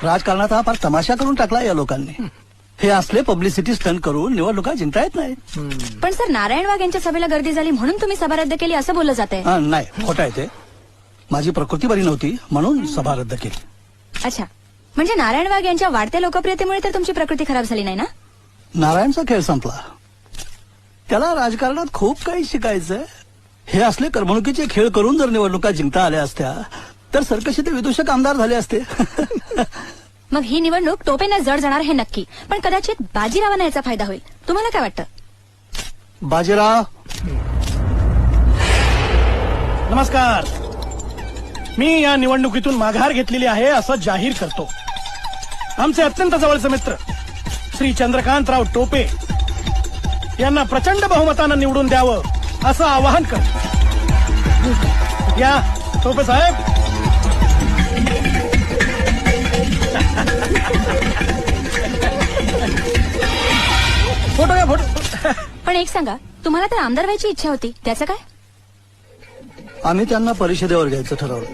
राजकारणाचा हा फार तमाशा करून टाकला या लोकांनी. हे असले पब्लिसिटी स्टंट करून निवडणुका जिंकता येत नाही. पण सर, नारायण वाघ यांच्या सभेला गर्दी झाली म्हणून तुम्ही सभा रद्द केली असं बोललं जातंय. नाही, खोटं आहे ते. माझी प्रकृती बरी नव्हती म्हणून सभा रद्द केली. अच्छा, म्हणजे नारायण वाघ यांच्या वाढत्या लोकप्रियतेमुळे तर तुमची प्रकृती खराब झाली नाही ना? नारायणचा खेळ संपला. त्याला राजकारणात खूप काही शिकायचंय. हे असले करमणुकीचे खेळ करून जर निवडणुका जिंकता आल्या असत्या तर सरकशी ते विदूषक आमदार झाले असते. मग ही निवडणूक टोपेंना जड जाणार हे नक्की, पण कदाचित बाजीरावांना याचा फायदा होईल. तुम्हाला काय वाटतं? बाजीराव, नमस्कार. मी या निवडणुकीतून माघार घेतलेली आहे असं जाहीर करतो. आमचे अत्यंत जवळचे मित्र श्री चंद्रकांतराव टोपे यांना प्रचंड बहुमतानं निवडून द्यावं असं आवाहन करतो. या टोपे साहेब. फोटो घ्या, फोटो. पण एक सांगा, तुम्हाला तर आमदार व्हायची इच्छा होती, त्याचं काय? आम्ही त्यांना परिषदेवर घ्यायचं ठरवलं.